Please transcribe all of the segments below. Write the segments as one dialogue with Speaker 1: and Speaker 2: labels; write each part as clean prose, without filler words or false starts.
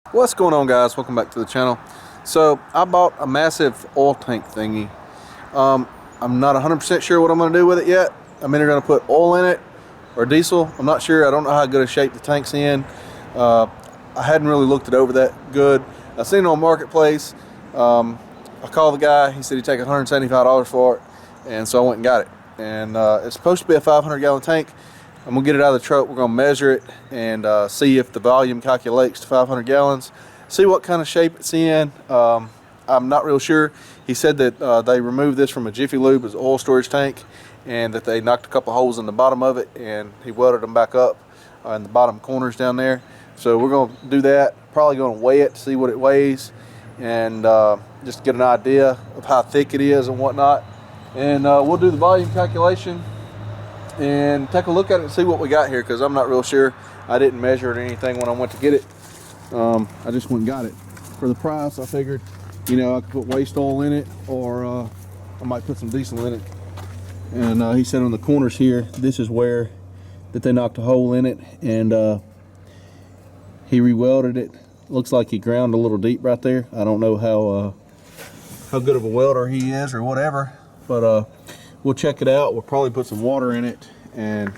Speaker 1: What's going on, guys? Welcome back to the channel. So I bought a massive oil tank thingy. I'm not 100% sure what I'm going to do with it yet. I'm either going to put oil in it or diesel. I'm not sure. I don't know how good a shape the tank's in. I hadn't really looked it over that good. I seen it on Marketplace. I called the guy. He said he'd take $175 for it, and so I went and got it. And it's supposed to be a 500-gallon tank. I'm gonna get it out of the truck. We're gonna measure it and see if the volume calculates to 500 gallons. See what kind of shape it's in. I'm not real sure. He said that they removed this from a Jiffy Lube as an oil storage tank, and that they knocked a couple holes in the bottom of it, and he welded them back up in the bottom corners down there. So we're gonna do that. Probably gonna weigh it, see what it weighs, and just get an idea of how thick it is and whatnot. And we'll do the volume calculation and take a look at it and see what we got here, because I'm not real sure. I didn't measure it or anything when I went to get it. I just went and got it. For the price, I figured, you know, I could put waste oil in it, or I might put some diesel in it. And he said on the corners here, this is where that they knocked a hole in it, and he re-welded it. Looks like he ground a little deep right there. I don't know how good of a welder he is or whatever, but we'll check it out. We'll probably put some water in it and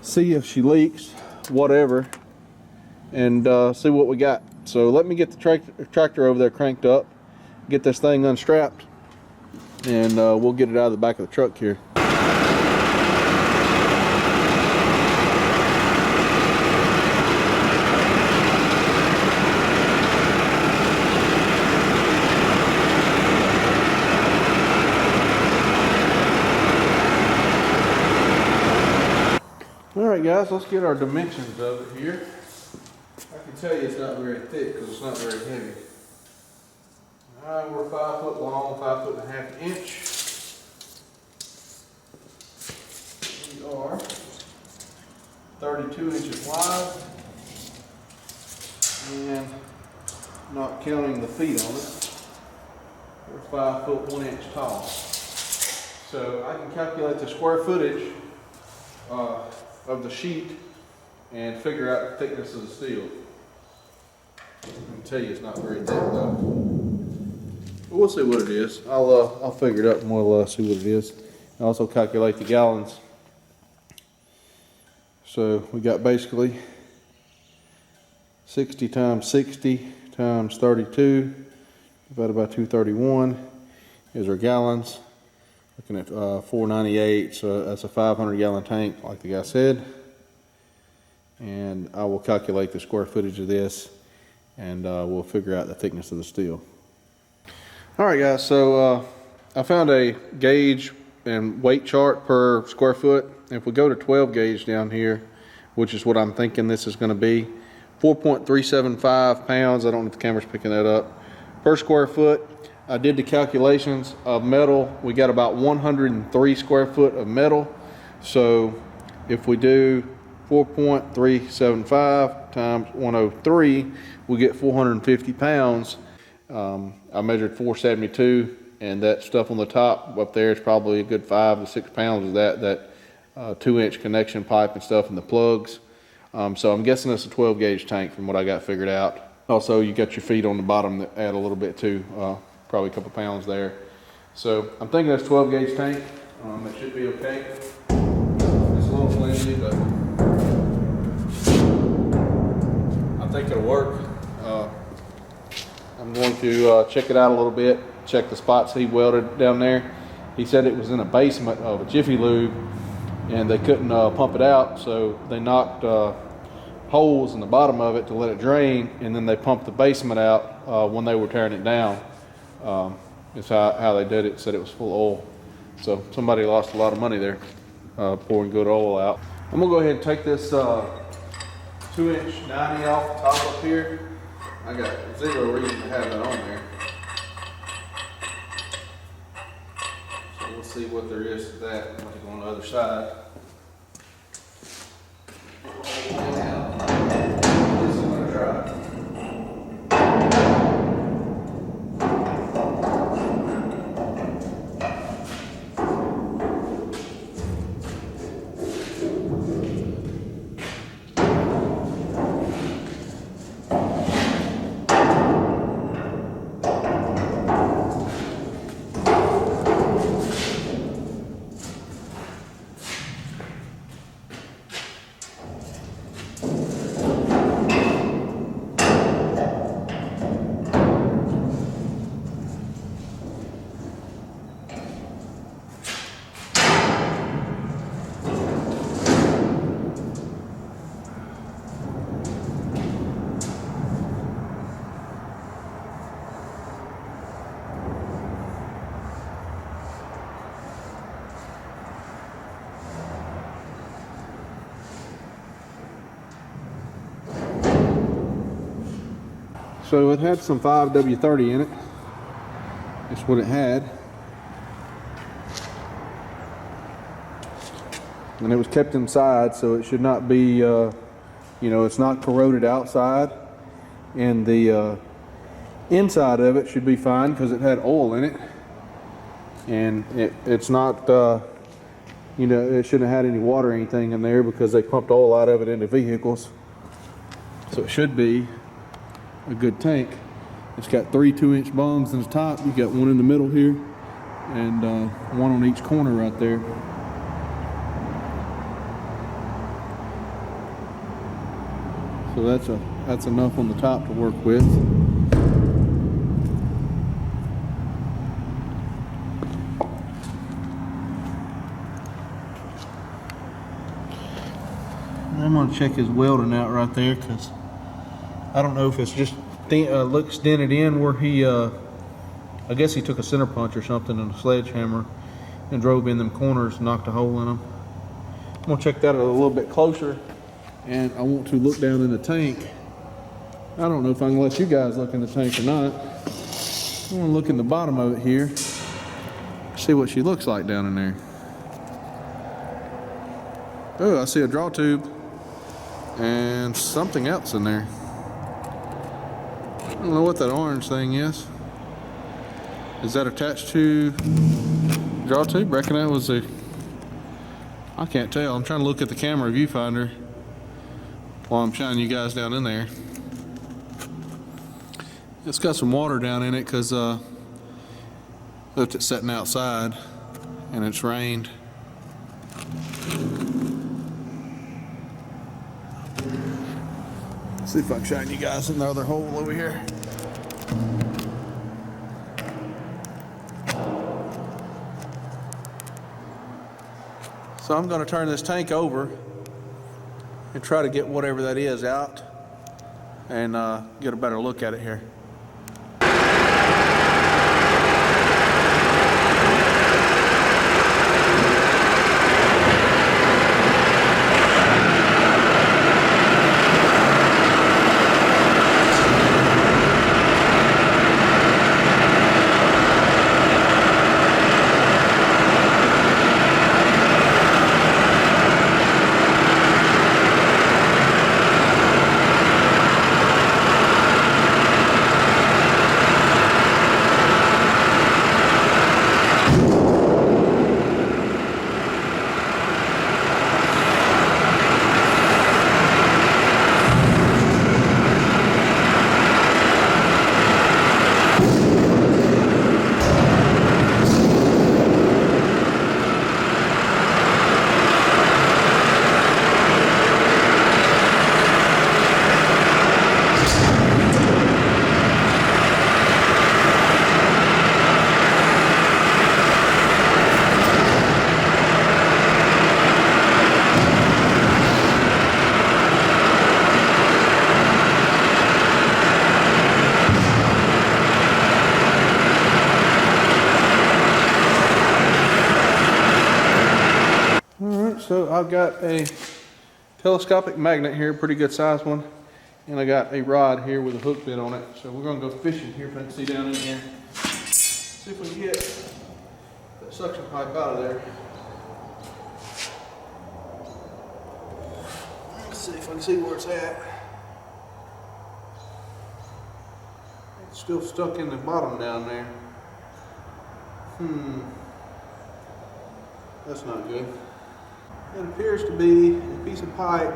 Speaker 1: see if she leaks, whatever, and see what we got. So let me get the tractor over there cranked up, get this thing unstrapped, and we'll get it out of the back of the truck here. Alright guys, let's get our dimensions of it here. I can tell you it's not very thick because it's not very heavy. Alright, we're 5 foot long, 5.5 inch. We are 32 inches wide, and not counting the feet on it, we're 5 foot 1 inch tall. So I can calculate the square footage of the sheet and figure out the thickness of the steel. I can tell you it's not very thick though. But we'll see what it is. I'll figure it up and we'll see what it is. I also calculate the gallons. So we got basically 60 times 60 times 32 divided by 231 is our gallons. Looking at 498, so that's a 500-gallon tank, like the guy said. And I will calculate the square footage of this, and we'll figure out the thickness of the steel. All right, guys. So I found a gauge and weight chart per square foot. If we go to 12 gauge down here, which is what I'm thinking this is going to be, 4.375 pounds. I don't know if the camera's picking that up per square foot. I did the calculations of metal. We got about 103 square foot of metal. So if we do 4.375 times 103, we get 450 pounds. I measured 472, and that stuff on the top up there is probably a good 5 to 6 pounds of that 2-inch connection pipe and stuff, and the plugs. So I'm guessing it's a 12 gauge tank from what I got figured out. Also, you got your feet on the bottom that add a little bit too. Probably a couple pounds there. So I'm thinking that's 12 gauge tank. It should be okay. It's a little flimsy, but I think it'll work. I'm going to check it out a little bit, check the spots he welded down there. He said it was in a basement of a Jiffy Lube, and they couldn't pump it out, so they knocked holes in the bottom of it to let it drain, and then they pumped the basement out when they were tearing it down. It's how they did it. Said it was full of oil. So somebody lost a lot of money there pouring good oil out. I'm gonna go ahead and take this 2-inch 90 off the top up here. I got zero reason to have that on there. So we'll see what there is to that when I go on the other side. This is gonna try. So it had some 5W30 in it. That's what it had. And it was kept inside, so it should not be, you know, it's not corroded outside. And the inside of it should be fine because it had oil in it. And it's not, you know, it shouldn't have had any water or anything in there because they pumped oil out of it into vehicles. So it should be a good tank. It's got 3 2-inch bungs in the top. You got one in the middle here and one on each corner right there. So that's enough on the top to work with. I'm gonna check his welding out right there because I don't know if it's just looks dented in where he, I guess he took a center punch or something and a sledgehammer and drove in them corners and knocked a hole in them. I'm gonna check that a little bit closer, and I want to look down in the tank. I don't know if I can let you guys look in the tank or not. I wanna look in the bottom of it here, see what she looks like down in there. Oh, I see a draw tube and something else in there. I don't know what that orange thing is. Is that attached to draw tube? Reckon that was a, I can't tell. I'm trying to look at the camera viewfinder while I'm shining you guys down in there. It's got some water down in it because left it sitting outside and it's rained. See if I can shine you guys in the other hole over here. So I'm going to turn this tank over and try to get whatever that is out and get a better look at it here. So I've got a telescopic magnet here, pretty good sized one, and I got a rod here with a hook bit on it. So we're gonna go fishing here, if I can see down in here. See if we can get that suction pipe out of there. Let's see if I can see where it's at. It's still stuck in the bottom down there. That's not good. It appears to be a piece of pipe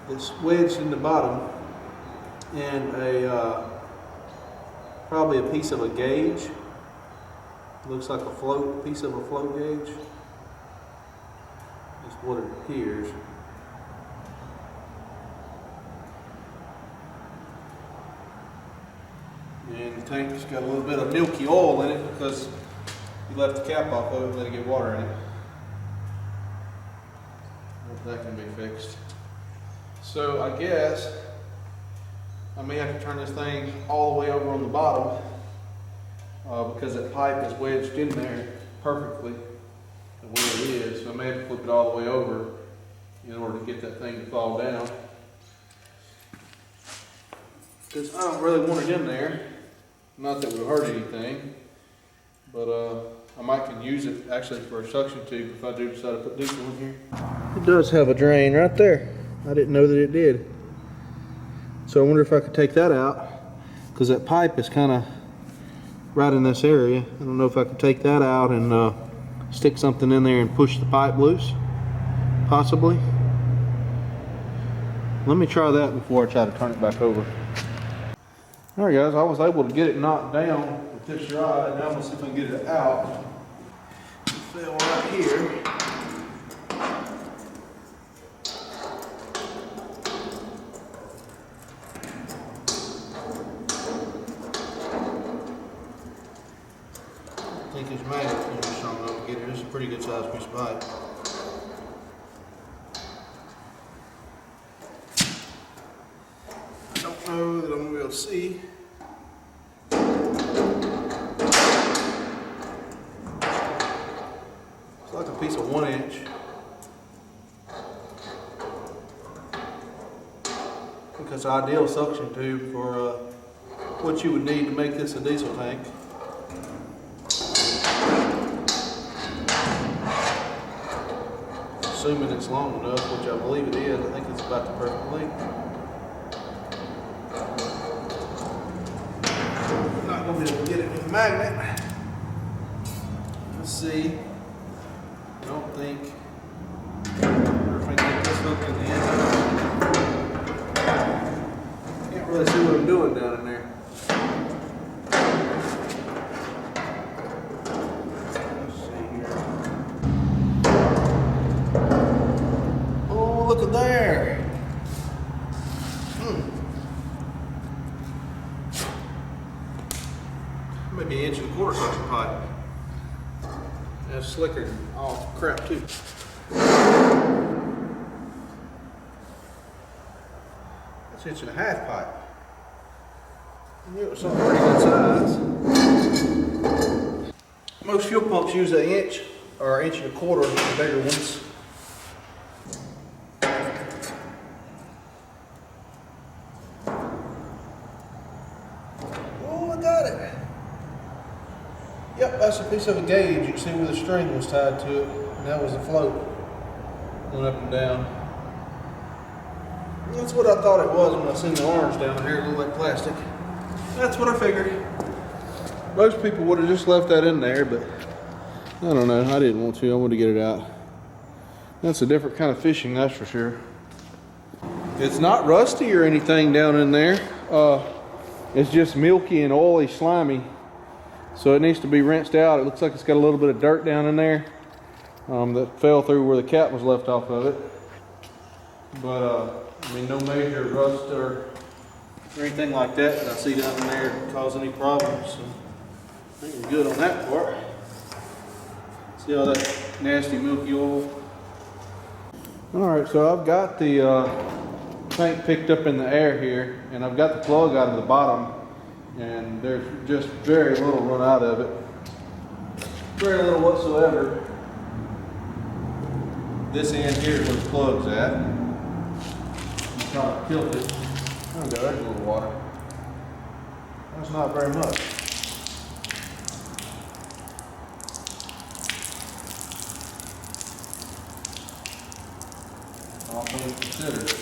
Speaker 1: that's wedged in the bottom and probably a piece of a gauge. Looks like a piece of a float gauge. That's what it appears. And the tank's got a little bit of milky oil in it because you left the cap off of it and let it get water in it. That can be fixed. So I guess I may have to turn this thing all the way over on the bottom because that pipe is wedged in there perfectly the way it is. So I may have to flip it all the way over in order to get that thing to fall down. because I don't really want it in there. Not that it would hurt anything, but I might can use it actually for a suction tube if I do decide to put diesel in here. It does have a drain right there. I didn't know that it did. So I wonder if I could take that out, because that pipe is kind of right in this area. I don't know if I could take that out and stick something in there and push the pipe loose, possibly. Let me try that before I try to turn it back over. Alright guys, I was able to get it knocked down with this rod. Now I'm going to see if I can get it out. It fell right here. I think it's magnet or something up to get it. This is a pretty good sized piece of pipe. I don't know that I'm going to be able to see. It's like a piece of 1 inch. I think that's an ideal suction tube for what you would need to make this a diesel tank. Assuming it's long enough, which I believe it is. I think it's about the perfect length. I'm not going to be able to get it with a magnet. Let's see. I don't think. If I can get this hook in the end. Can't really see what I'm doing down in there. Look at there. Maybe 1 1/4 inch suction pipe. That's slicker than all crap too. That's 1 1/2 pipe. I knew it was something pretty good size. Most fuel pumps use 1 inch or 1 1/4 inch, the bigger ones. Yep, that's a piece of a gauge. You can see where the string was tied to it, and that was the float. Went up and down. And that's what I thought it was when I seen the orange down here, it looked like plastic. That's what I figured. Most people would have just left that in there, but I don't know. I didn't want to. I wanted to get it out. That's a different kind of fishing, that's for sure. It's not rusty or anything down in there. It's just milky and oily, slimy. So it needs to be rinsed out. It looks like it's got a little bit of dirt down in there that fell through where the cap was left off of it. But I mean, no major rust or anything like that I see down in there to cause any problems. So I think we're good on that part. See all that nasty milky oil. All right, so I've got the tank picked up in the air here, and I've got the plug out of the bottom. And there's just very little run out of it. Very little whatsoever. This end here is where the plug's at. I'm trying to tilt it. Oh, there's a little water. That's not very much. All things considered.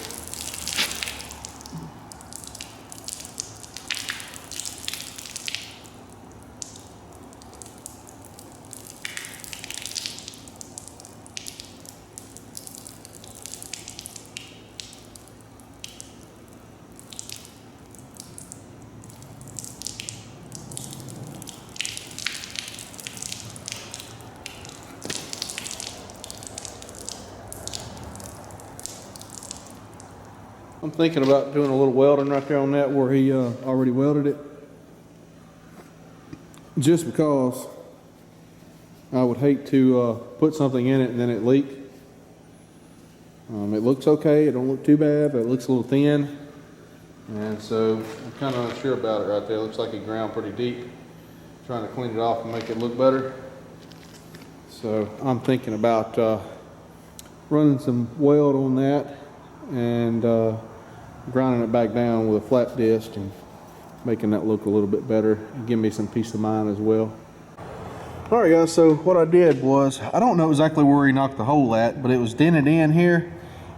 Speaker 1: I'm thinking about doing a little welding right there on that where he already welded it. Just because I would hate to put something in it and then it leak. It looks okay, it don't look too bad, but it looks a little thin. And so I'm kind of unsure about it right there. It looks like it ground pretty deep. Trying to clean it off and make it look better. So I'm thinking about running some weld on that and grinding it back down with a flat disc and making that look a little bit better and give me some peace of mind as well. All right, guys, so what I did was, I don't know exactly where he knocked the hole at, but it was dented in here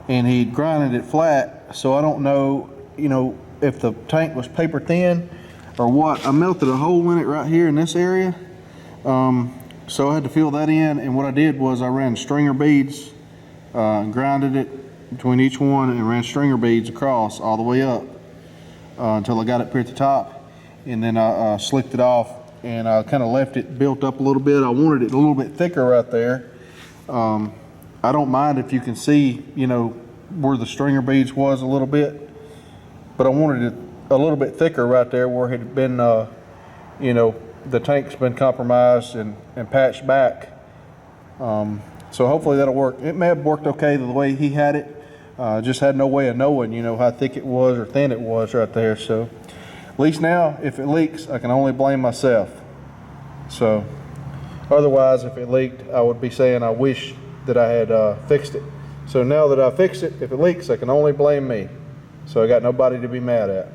Speaker 1: and he grinded it flat. So I don't know, you know, if the tank was paper thin or what. I melted a hole in it right here in this area. So I had to fill that in, and what I did was I ran stringer beads and grinded it between each one and ran stringer beads across all the way up until I got it up here at the top, and then I slicked it off and I kind of left it built up a little bit. I wanted it a little bit thicker right there. I don't mind if you can see, you know, where the stringer beads was a little bit, but I wanted it a little bit thicker right there where it had been, you know, the tank's been compromised and patched back. So hopefully that'll work. It may have worked okay the way he had it. Just had no way of knowing, you know, how thick it was or thin it was right there. So at least now, if it leaks, I can only blame myself. So otherwise, if it leaked, I would be saying I wish that I had fixed it. So now that I fixed it, if it leaks, I can only blame me. So I got nobody to be mad at.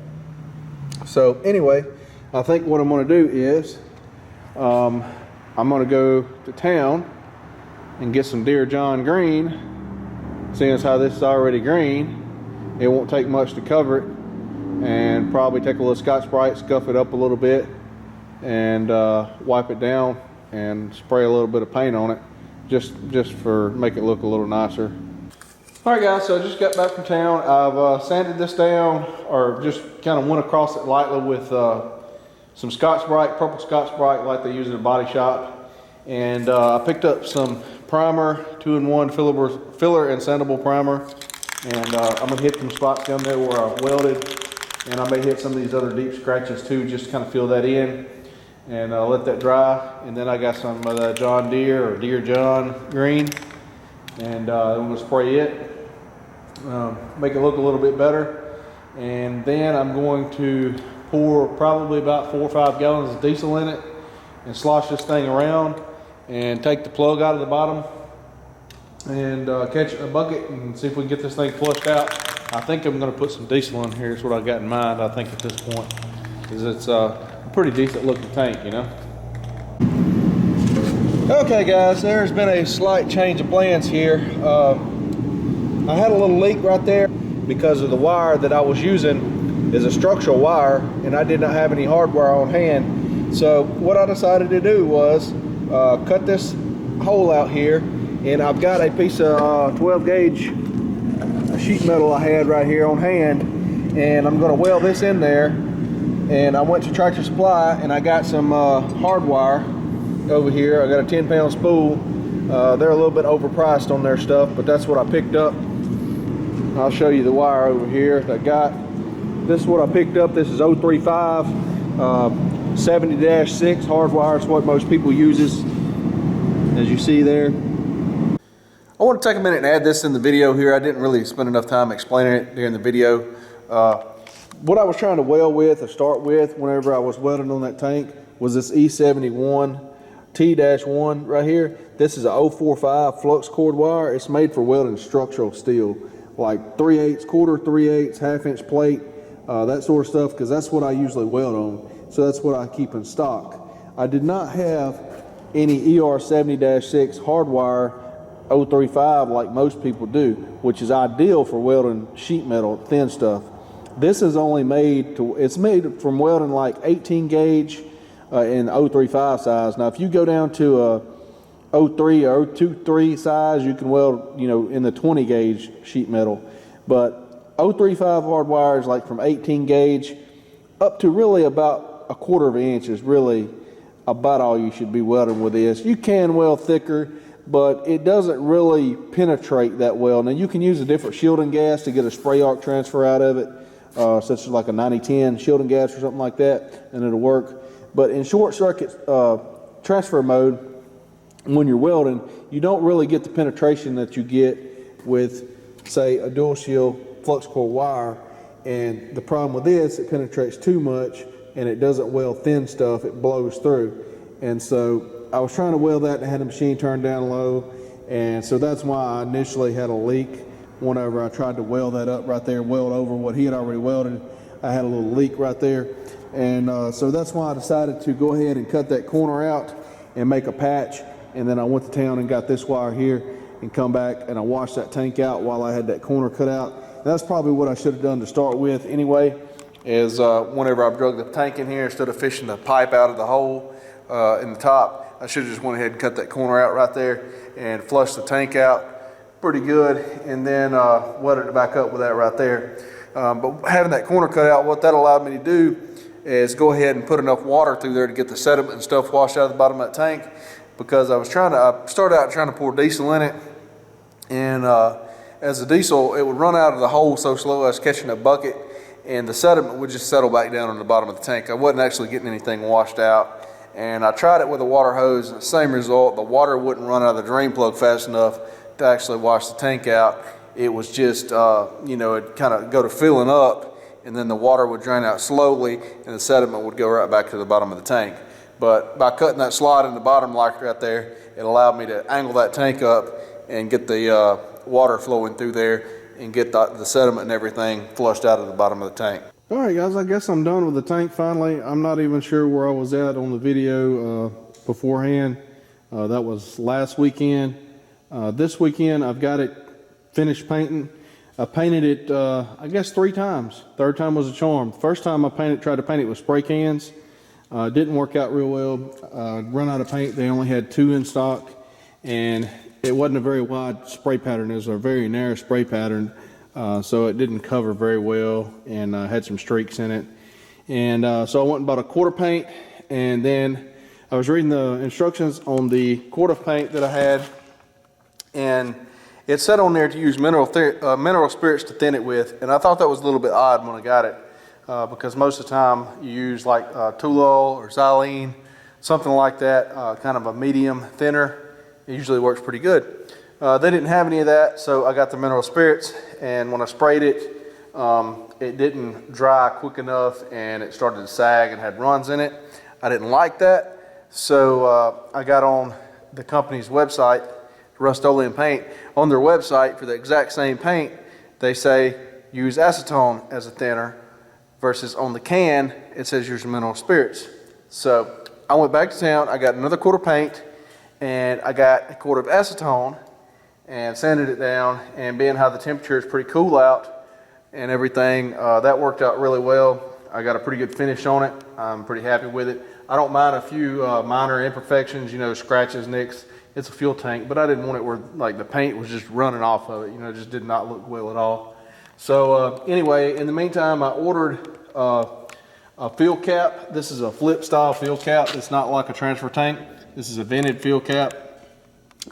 Speaker 1: So anyway, I think what I'm going to do is I'm going to go to town and get some Dear John green. Seeing as how this is already green, it won't take much to cover it, and probably take a little Scotch-Brite, scuff it up a little bit, and wipe it down and spray a little bit of paint on it, just for make it look a little nicer. All right, guys, so I just got back from town. I've sanded this down, or just kind of went across it lightly with some Scotch-Brite, purple Scotch-Brite like they use in a body shop. And I picked up some primer, 2-in-1 filler and sandable primer. And I'm gonna hit some spots down there where I welded. And I may hit some of these other deep scratches too, just to kind of fill that in. And let that dry. And then I got some of the John Deere or Dear John green. And I'm gonna spray it. Make it look a little bit better. And then I'm going to pour probably about 4 or 5 gallons of diesel in it and slosh this thing around and take the plug out of the bottom and catch it in a bucket and see if we can get this thing flushed out. I think I'm going to put some diesel in here is what I got in mind, I think, at this point, because it's a pretty decent looking tank, you know. Okay, guys, there's been a slight change of plans here. I had a little leak right there because of the wire that I was using is a structural wire, and I did not have any hardwire on hand. So what I decided to do was cut this hole out here, and I've got a piece of 12 gauge sheet metal I had right here on hand, and I'm going to weld this in there. And I went to Tractor Supply and I got some hardwire over here. I got a 10-pound spool. They're a little bit overpriced on their stuff, but that's what I picked up. I'll show you the wire over here that I got. This is what I picked up. This is 035 70-6 hardwire. It's what most people uses, as you see there. I want to take a minute and add this in the video here. I didn't really spend enough time explaining it during the video. What I was trying to weld with or start with whenever I was welding on that tank was this E71 T-1 right here. This is a 045 flux cord wire. It's made for welding structural steel, like 3/8 quarter, 3/8 half-inch plate, that sort of stuff, because that's what I usually weld on. So that's what I keep in stock. I did not have any ER70-6 hardwire 035 like most people do, which is ideal for welding sheet metal, thin stuff. This is only made to, it's made from welding like 18 gauge in 035 size. Now if you go down to a 03 or 023 size, you can weld, you know, in the 20 gauge sheet metal. But 035 hard wire is like from 18 gauge up to really about 1/4 inch is really about all you should be welding with this. You can weld thicker, but it doesn't really penetrate that well. Now you can use a different shielding gas to get a spray arc transfer out of it, such as like a 9010 shielding gas or something like that, and it'll work. But in short circuit transfer mode, when you're welding, you don't really get the penetration that you get with, say, a dual shield flux core wire. And the problem with this, it penetrates too much and it doesn't weld thin stuff, it blows through. And so I was trying to weld that and I had the machine turned down low, and so that's why I initially had a leak. whenever I tried to weld that up right there, weld over what he had already welded. I had a little leak right there. And so that's why I decided to go ahead and cut that corner out and make a patch. And then I went to town and got this wire here and come back and I washed that tank out while I had that corner cut out. And that's probably what I should have done to start with anyway, is whenever I drug the tank in here, instead of fishing the pipe out of the hole in the top, I should have just went ahead and cut that corner out right there and flushed the tank out pretty good, and then welded it back up with that right there. But having that corner cut out, what that allowed me to do is go ahead and put enough water through there to get the sediment and stuff washed out of the bottom of that tank, because I started out trying to pour diesel in it, and as the diesel, it would run out of the hole so slow I was catching a bucket, and the sediment would just settle back down on the bottom of the tank. I wasn't actually getting anything washed out. And I tried it with a water hose, and the same result. The water wouldn't run out of the drain plug fast enough to actually wash the tank out. It was just, it'd kind of go to filling up, and then the water would drain out slowly, and the sediment would go right back to the bottom of the tank. But by cutting that slot in the bottom like right there, it allowed me to angle that tank up and get the water flowing through there and get the sediment and everything flushed out of the bottom of the tank. All right, guys, I guess I'm done with the tank finally. I'm not even sure where I was at on the video beforehand. That was last weekend. This weekend, I've got it finished painting. I painted it, I guess 3 times. Third time was a charm. First time I tried to paint it with spray cans. Didn't work out real well. Run out of paint. They only had 2 in stock, and it wasn't a very wide spray pattern. It was a very narrow spray pattern. So it didn't cover very well, and had some streaks in it. And so I went and bought a quart of paint, and then I was reading the instructions on the quart of paint that I had, and it said on there to use mineral spirits to thin it with, and I thought that was a little bit odd when I got it, because most of the time you use like Tulol or xylene, something like that, kind of a medium thinner. It usually works pretty good. They didn't have any of that, so I got the mineral spirits, and when I sprayed it, it didn't dry quick enough, and it started to sag and had runs in it. I didn't like that, so I got on the company's website, Rust-Oleum Paint. On their website, for the exact same paint, they say use acetone as a thinner, versus on the can, it says use mineral spirits. So I went back to town, I got another quart of paint, and I got a quart of acetone, and sanded it down, and being how the temperature is pretty cool out and everything, that worked out really well. I got a pretty good finish on it. I'm pretty happy with it. I don't mind a few minor imperfections, scratches, nicks. It's a fuel tank, but I didn't want it where like the paint was just running off of it. It just did not look well at all. So anyway, in the meantime, I ordered a fuel cap. This is a flip style fuel cap. It's not like a transfer tank. This is a vented fuel cap.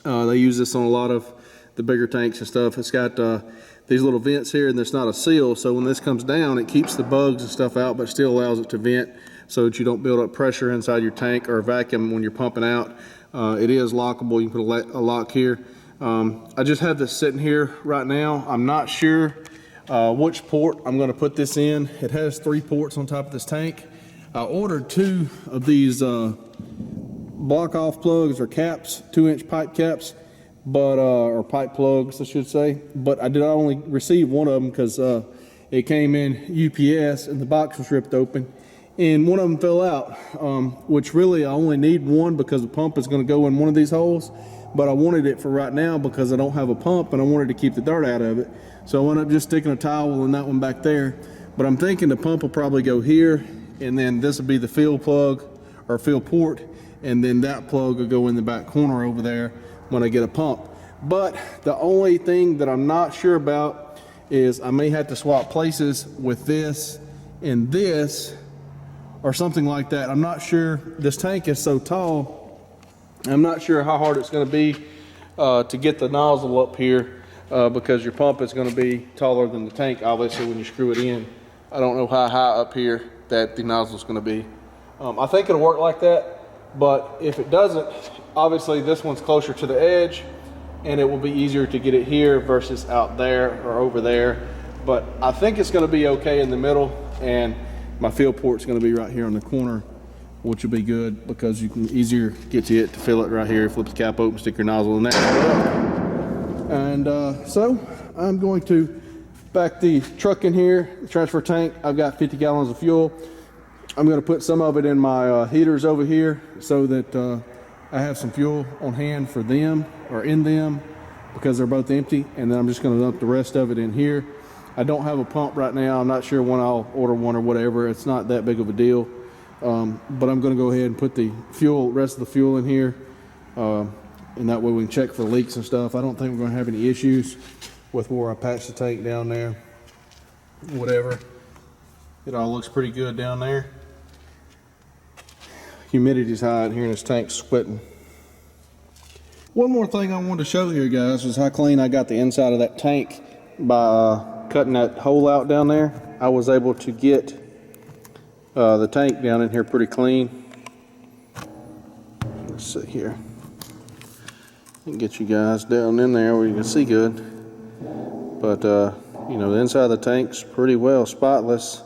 Speaker 1: They use this on a lot of the bigger tanks and stuff. It's got these little vents here, and there's not a seal, so when this comes down, it keeps the bugs and stuff out, but still allows it to vent so that you don't build up pressure inside your tank or vacuum when you're pumping out. It is lockable. You can put a lock here. I just have this sitting here right now. I'm not sure which port I'm going to put this in. It has 3 ports on top of this tank. I ordered 2 of these block off plugs or caps, 2-inch pipe caps, but or pipe plugs I should say, but I only receive one of them because it came in UPS and the box was ripped open and one of them fell out, which really I only need one because the pump is going to go in one of these holes, but I wanted it for right now because I don't have a pump and I wanted to keep the dirt out of it, so I ended up just sticking a towel in that one back there. But I'm thinking the pump will probably go here, and then this will be the fill plug or fill port, and then that plug will go in the back corner over there when I get a pump. But the only thing that I'm not sure about is I may have to swap places with this and this or something like that. I'm not sure. This tank is so tall, I'm not sure how hard it's going to be to get the nozzle up here because your pump is going to be taller than the tank obviously when you screw it in. I don't know how high up here that the nozzle is going to be. I think it'll work like that, but if it doesn't, obviously this one's closer to the edge and it will be easier to get it here versus out there or over there. But I think it's going to be okay in the middle, and my fill port's going to be right here on the corner, which will be good because you can easier get to it to fill it right here, flip the cap open, stick your nozzle in there. And so I'm going to back the truck in here, the transfer tank. I've got 50 gallons of fuel. I'm going to put some of it in my heaters over here so that I have some fuel on hand for them, or in them, because they're both empty. And then I'm just going to dump the rest of it in here. I don't have a pump right now. I'm not sure when I'll order one or whatever. It's not that big of a deal. But I'm going to go ahead and put the rest of the fuel in here. And that way we can check for leaks and stuff. I don't think we're going to have any issues with where I patch the tank down there. Whatever. It all looks pretty good down there. Humidity's high in here and this tank's sweating. One more thing I wanted to show here, guys, is how clean I got the inside of that tank by cutting that hole out down there. I was able to get the tank down in here pretty clean. Let's see here. I can get you guys down in there where you can see good. But you know, the inside of the tank's pretty well spotless.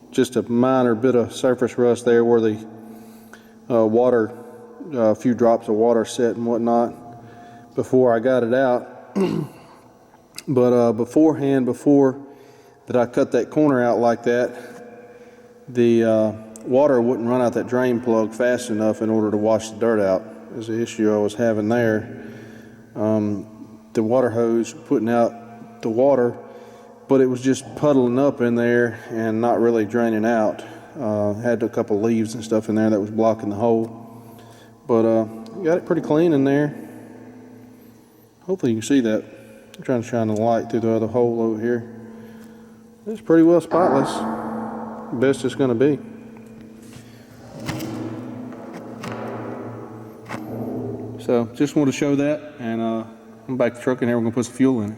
Speaker 1: Just a minor bit of surface rust there where the water, a few drops of water set and whatnot before I got it out. But beforehand, before that I cut that corner out like that, the water wouldn't run out that drain plug fast enough in order to wash the dirt out. Is the issue I was having there. The water hose putting out the water, but it was just puddling up in there and not really draining out. Had a couple leaves and stuff in there that was blocking the hole, but got it pretty clean in there. Hopefully you can see that. I'm trying to shine the light through the other hole over here. It's pretty well spotless, best it's going to be. So just want to show that, and I'm back to the truck in here. We're going to put some fuel in it.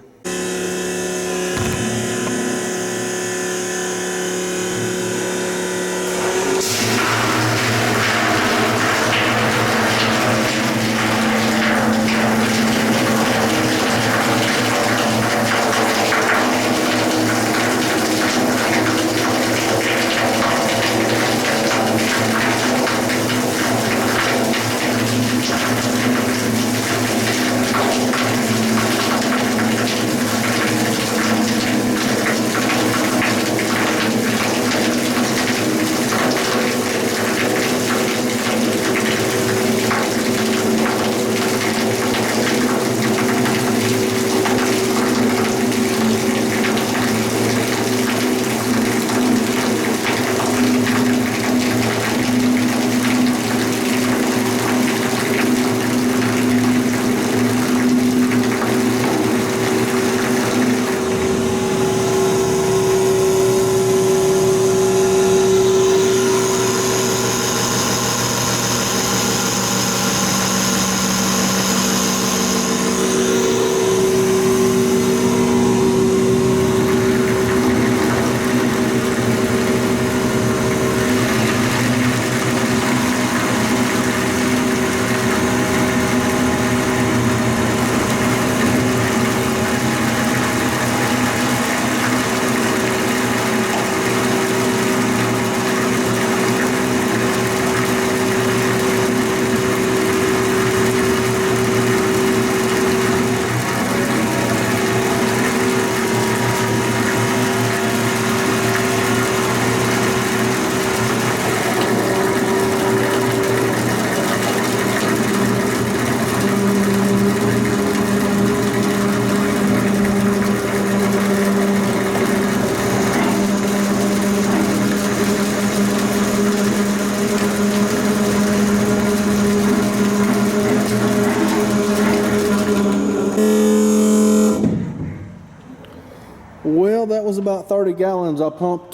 Speaker 1: Well, that was about 30 gallons. I pumped,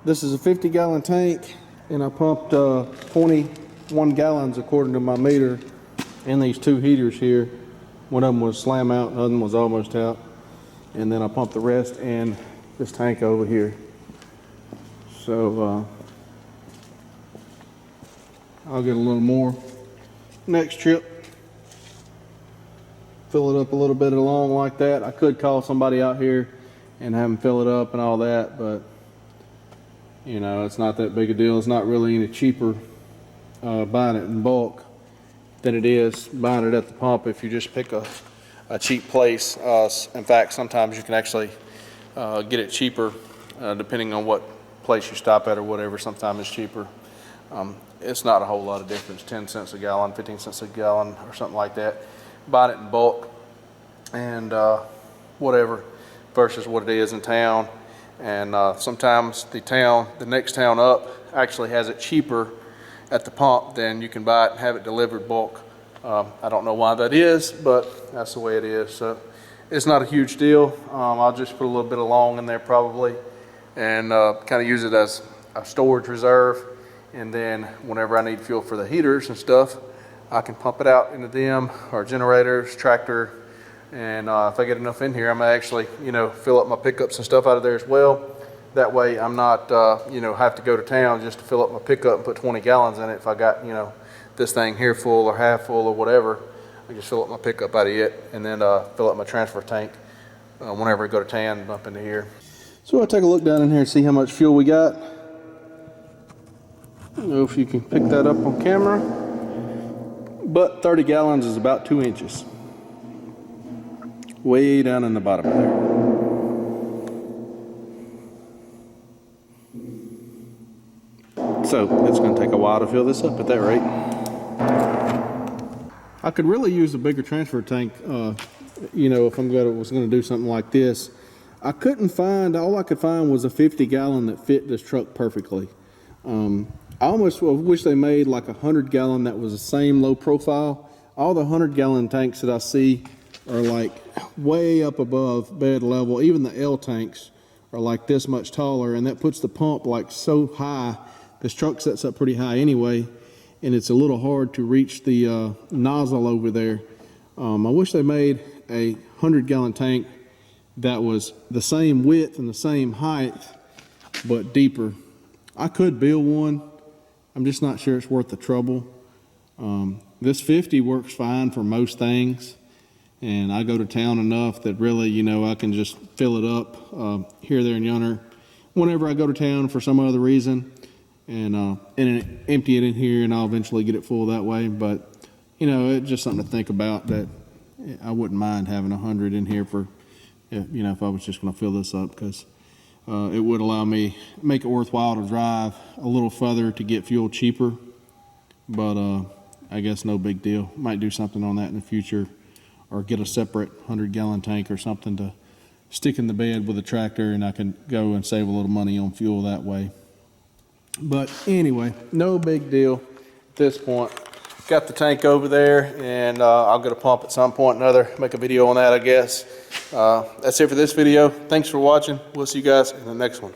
Speaker 1: this is a 50-gallon tank, and I pumped 21 gallons according to my meter in these two heaters here. One of them was slam out, the other one was almost out. And then I pumped the rest in this tank over here. So I'll get a little more next trip. Fill it up a little bit along like that. I could call somebody out here and have them fill it up and all that, but you know, it's not that big a deal. It's not really any cheaper buying it in bulk than it is buying it at the pump if you just pick a a cheap place. In fact, sometimes you can actually get it cheaper depending on what place you stop at or whatever. Sometimes it's cheaper. It's not a whole lot of difference, 10 cents a gallon, 15 cents a gallon or something like that. Buying it in bulk and whatever versus what it is in town. And sometimes the next town up actually has it cheaper at the pump than you can buy it and have it delivered bulk. I don't know why that is, but that's the way it is. So it's not a huge deal. I'll just put a little bit of long in there probably and kind of use it as a storage reserve. And then whenever I need fuel for the heaters and stuff, I can pump it out into them or generators, tractor. And if I get enough in here, I'm gonna actually, fill up my pickups and stuff out of there as well. That way I'm not, have to go to town just to fill up my pickup and put 20 gallons in it. If I got, this thing here full or half full or whatever, I just fill up my pickup out of it and then fill up my transfer tank whenever I go to town and up into here. So I'll take a look down in here and see how much fuel we got. I don't know if you can pick that up on camera, but 30 gallons is about 2 inches. Way down in the bottom there. So it's going to take a while to fill this up at that rate. I could really use a bigger transfer tank, if was going to do something like this. I couldn't find, all I could find was a 50 gallon that fit this truck perfectly. I almost wish they made like a 100 gallon that was the same low profile. All the 100 gallon tanks that I see are like way up above bed level. Even the L tanks are like this much taller, and that puts the pump like so high. This truck sets up pretty high anyway, and it's a little hard to reach the nozzle over there. I wish they made a 100 gallon tank that was the same width and the same height, but deeper. I could build one. I'm just not sure it's worth the trouble. This 50 works fine for most things, and I go to town enough that really, I can just fill it up here, there, and yonder whenever I go to town for some other reason, and empty it in here, and I'll eventually get it full that way. But it's just something to think about, that I wouldn't mind having 100 in here for, if I was just going to fill this up, because it would allow me, make it worthwhile to drive a little further to get fuel cheaper. But I guess no big deal. Might do something on that in the future, or get a separate 100 gallon tank or something to stick in the bed with a tractor, and I can go and save a little money on fuel that way. But anyway, no big deal at this point. Got the tank over there, and I'll get a pump at some point or another, make a video on that, I guess. That's it for this video. Thanks for watching. We'll see you guys in the next one.